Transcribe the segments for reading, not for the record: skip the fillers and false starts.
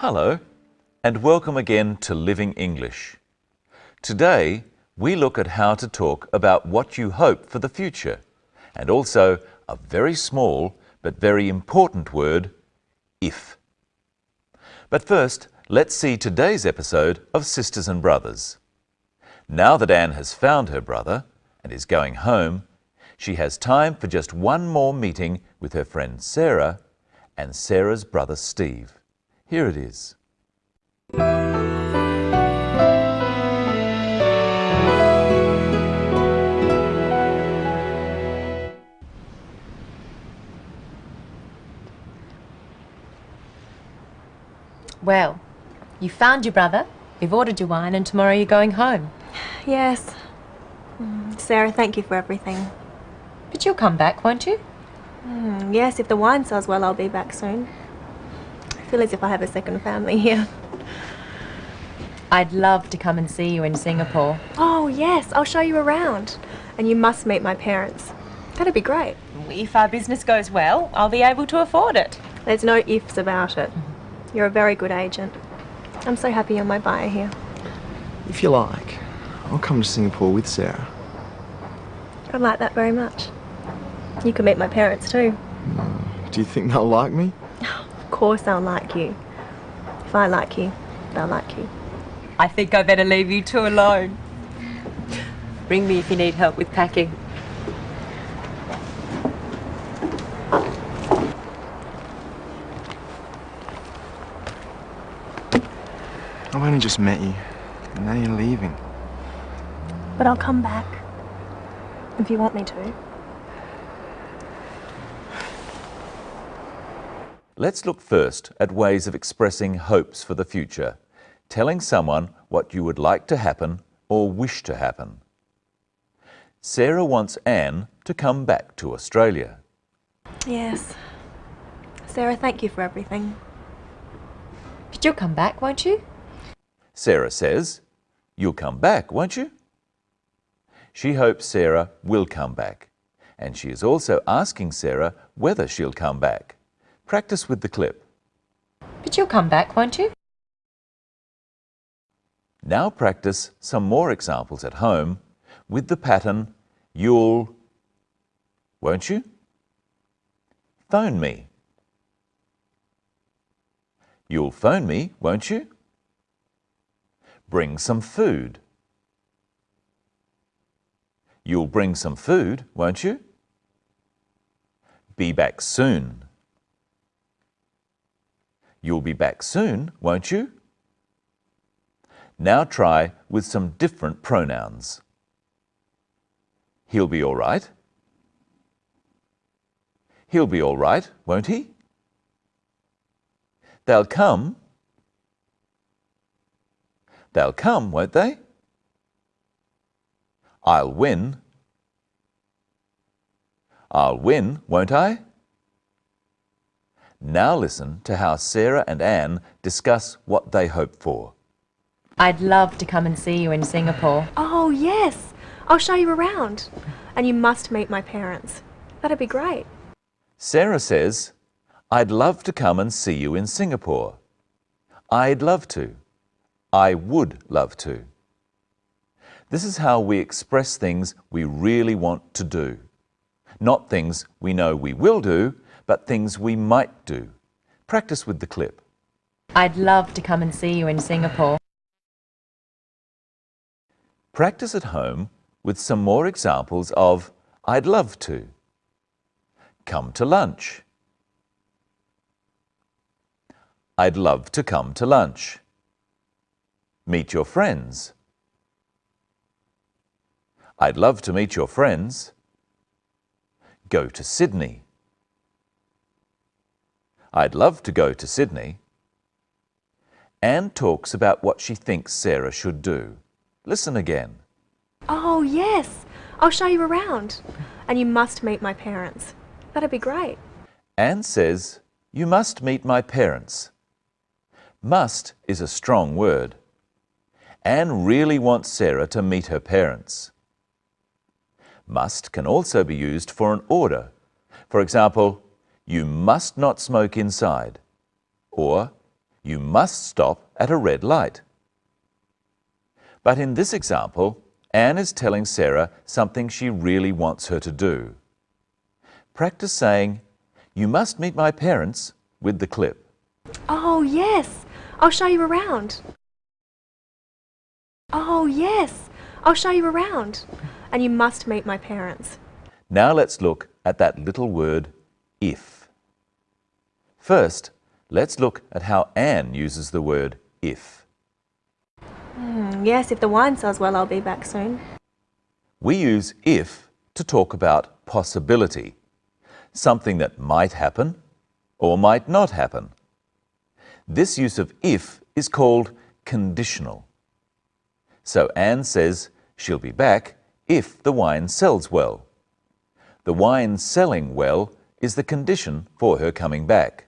Hello, and welcome again to Living English. Today, we look at how to talk about what you hope for the future, and also a very small but very important word, if. But first, let's see today's episode of Sisters and Brothers. Now that Anne has found her brother and is going home, she has time for just one more meeting with her friend Sarah and Sarah's brother Steve. Here it is. Well, you found your brother, you've ordered your wine, and tomorrow you're going home. Yes. Sarah, thank you for everything. But you'll come back, won't you? Yes, if the wine sells well, I'll be back soon. I feel as if I have a second family here. I'd love to come and see you in Singapore. Oh, yes, I'll show you around. And you must meet my parents. That'd be great. If our business goes well, I'll be able to afford it. There's no ifs about it. You're a very good agent. I'm so happy you're my buyer here. If you like, I'll come to Singapore with Sarah. I'd like that very much. You can meet my parents too. Do you think they'll like me? Of course they'll like you. If I like you, they'll like you. I think I better leave you two alone. Ring me if you need help with packing. I've only just met you, and now you're leaving. But I'll come back. If you want me to. Let's look first at ways of expressing hopes for the future, telling someone what you would like to happen or wish to happen. Sarah wants Anne to come back to Australia. Yes. Sarah, thank you for everything. But you'll come back, won't you? Sarah says, "You'll come back, won't you?" She hopes Sarah will come back, and she is also asking Sarah whether she'll come back. Practice with the clip. But you'll come back, won't you? Now practice some more examples at home with the pattern you'll, won't you? Phone me. You'll phone me, won't you? Bring some food. You'll bring some food, won't you? Be back soon. You'll be back soon, won't you? Now try with some different pronouns. He'll be all right. He'll be all right, won't he? They'll come. They'll come, won't they? I'll win. I'll win, won't I? Now listen to how Sarah and Anne discuss what they hope for. I'd love to come and see you in Singapore. Oh, yes. I'll show you around. And you must meet my parents. That'd be great. Sarah says, "I'd love to come and see you in Singapore." I'd love to. I would love to. This is how we express things we really want to do. Not things we know we will do, but things we might do. Practice with the clip. I'd love to come and see you in Singapore. Practice at home with some more examples of I'd love to. Come to lunch. I'd love to come to lunch. Meet your friends. I'd love to meet your friends. Go to Sydney. I'd love to go to Sydney. Anne talks about what she thinks Sarah should do. Listen again. Oh, yes. I'll show you around. And you must meet my parents. That'd be great. Anne says, "You must meet my parents." Must is a strong word. Anne really wants Sarah to meet her parents. Must can also be used for an order. For example, you must not smoke inside, or you must stop at a red light. But in this example, Anne is telling Sarah something she really wants her to do. Practice saying, "You must meet my parents," with the clip. Oh, yes. I'll show you around. Oh, yes. I'll show you around. And you must meet my parents. Now let's look at that little word, if. First, let's look at how Anne uses the word if. Yes, if the wine sells well, I'll be back soon. We use if to talk about possibility, something that might happen or might not happen. This use of if is called conditional. So Anne says she'll be back if the wine sells well. The wine selling well is the condition for her coming back.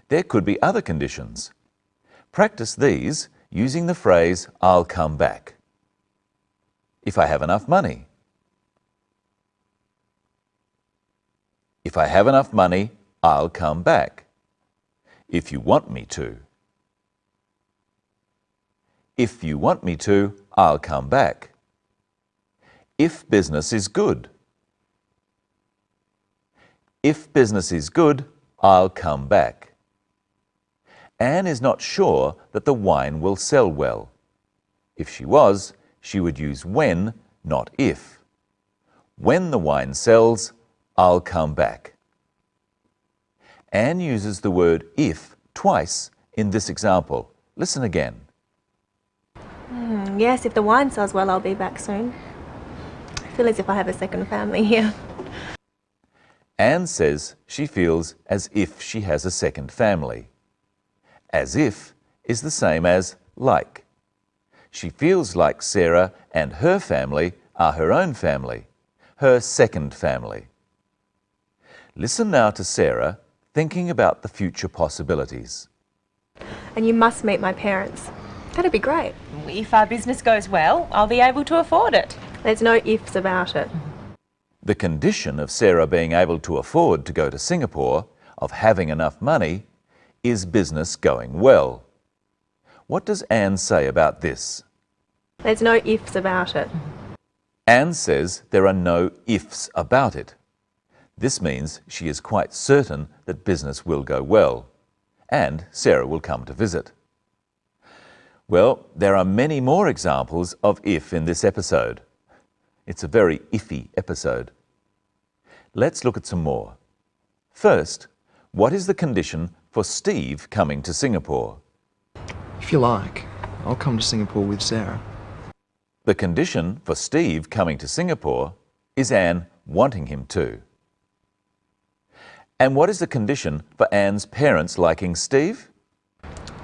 There could be other conditions. Practice these using the phrase, "I'll come back." If I have enough money. If I have enough money, I'll come back. If you want me to. If you want me to, I'll come back. If business is good. If business is good, I'll come back. Anne is not sure that the wine will sell well. If she was, she would use when, not if. When the wine sells, I'll come back. Anne uses the word if twice in this example. Listen again. Yes, if the wine sells well, I'll be back soon. I feel as if I have a second family here. Anne says she feels as if she has a second family. As if is the same as like. She feels like Sarah and her family are her own family, her second family. Listen now to Sarah thinking about the future possibilities. And you must meet my parents. That'd be great. If our business goes well, I'll be able to afford it. There's no ifs about it. The condition of Sarah being able to afford to go to Singapore, of having enough money, is business going well. What does Anne say about this? There's no ifs about it. Anne says there are no ifs about it. This means she is quite certain that business will go well, and Sarah will come to visit. Well, there are many more examples of if in this episode. It's a very iffy episode. Let's look at some more. First, what is the condition for Steve coming to Singapore? If you like, I'll come to Singapore with Sarah. The condition for Steve coming to Singapore is Anne wanting him to. And what is the condition for Anne's parents liking Steve?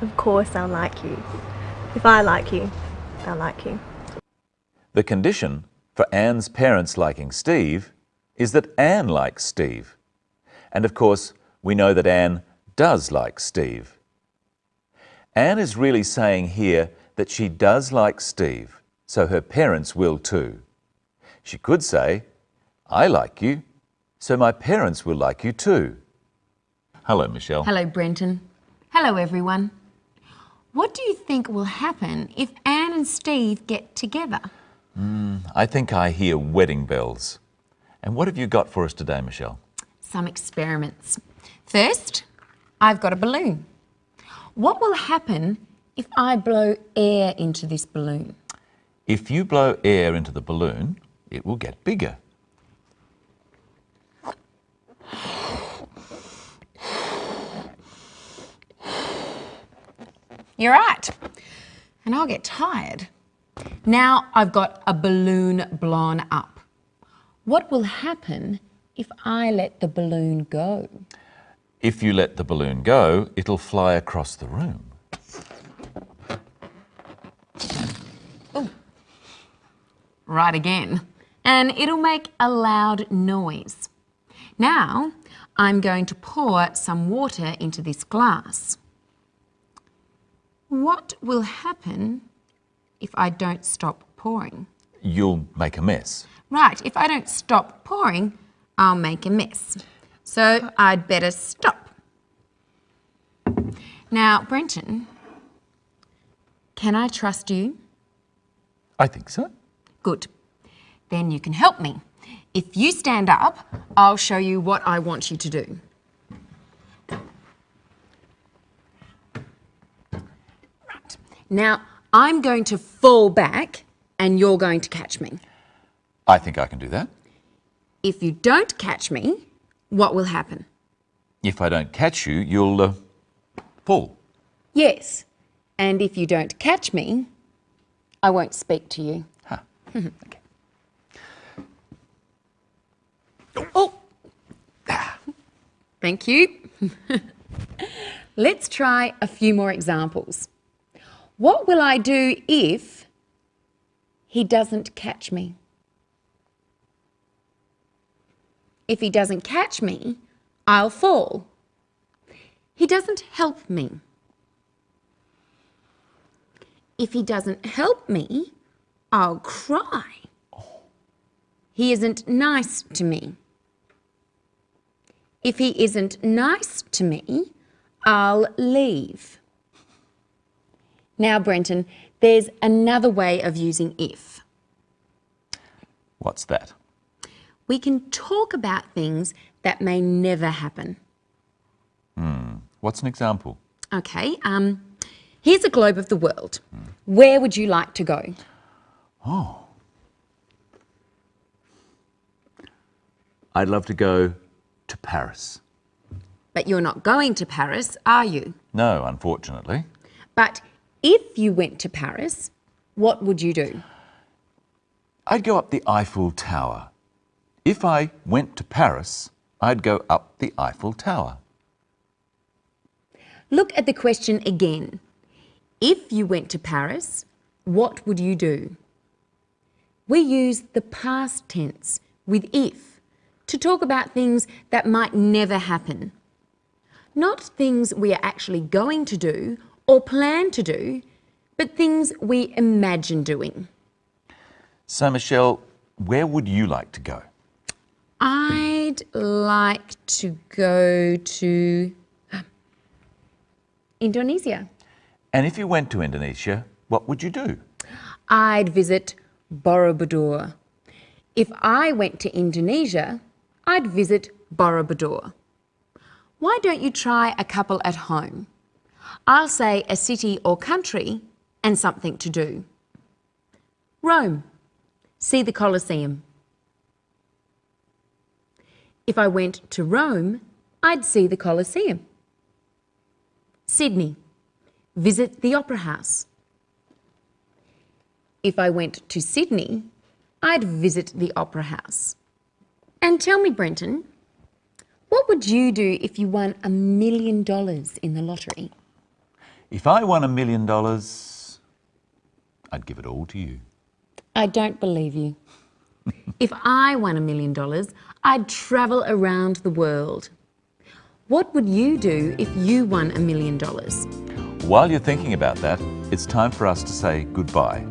Of course they'll like you. If I like you, they'll like you. The condition for Anne's parents liking Steve is that Anne likes Steve. And of course, we know that Anne does like Steve. Anne is really saying here that she does like Steve, so her parents will too. She could say, "I like you, so my parents will like you too." Hello, Michelle. Hello, Brenton. Hello, everyone. What do you think will happen if Anne and Steve get together? I think I hear wedding bells. And what have you got for us today, Michelle? Some experiments. First, I've got a balloon. What will happen if I blow air into this balloon? If you blow air into the balloon, it will get bigger. You're right. And I'll get tired. Now I've got a balloon blown up. What will happen if I let the balloon go? If you let the balloon go, it'll fly across the room. Oh, right again. And it'll make a loud noise. Now I'm going to pour some water into this glass. What will happen if I don't stop pouring? You'll make a mess. Right, if I don't stop pouring, I'll make a mess. So I'd better stop. Now, Brenton, can I trust you? I think so. Good. Then you can help me. If you stand up, I'll show you what I want you to do. Right. Now, I'm going to fall back and you're going to catch me. I think I can do that. If you don't catch me, what will happen? If I don't catch you, you'll fall. Yes. And if you don't catch me, I won't speak to you. Huh. Okay. Oh! Thank you. Let's try a few more examples. What will I do if he doesn't catch me? If he doesn't catch me, I'll fall. He doesn't help me. If he doesn't help me, I'll cry. He isn't nice to me. If he isn't nice to me, I'll leave. Now, Brenton, there's another way of using if. What's that? We can talk about things that may never happen. What's an example? Okay, here's a globe of the world. Where would you like to go? Oh. I'd love to go to Paris. But you're not going to Paris, are you? No, unfortunately. But if you went to Paris, what would you do? I'd go up the Eiffel Tower. If I went to Paris, I'd go up the Eiffel Tower. Look at the question again. If you went to Paris, what would you do? We use the past tense with if to talk about things that might never happen. Not things we are actually going to do or plan to do, but things we imagine doing. So, Michelle, where would you like to go? I'd like to go to Indonesia. And if you went to Indonesia, what would you do? I'd visit Borobudur. If I went to Indonesia, I'd visit Borobudur. Why don't you try a couple at home? I'll say a city or country and something to do. Rome. See the Colosseum. If I went to Rome, I'd see the Colosseum. Sydney. Visit the Opera House. If I went to Sydney, I'd visit the Opera House. And tell me, Brenton, what would you do if you won $1 million in the lottery? If I won $1 million, I'd give it all to you. I don't believe you. If I won $1 million, I'd travel around the world. What would you do if you won $1 million? While you're thinking about that, it's time for us to say goodbye.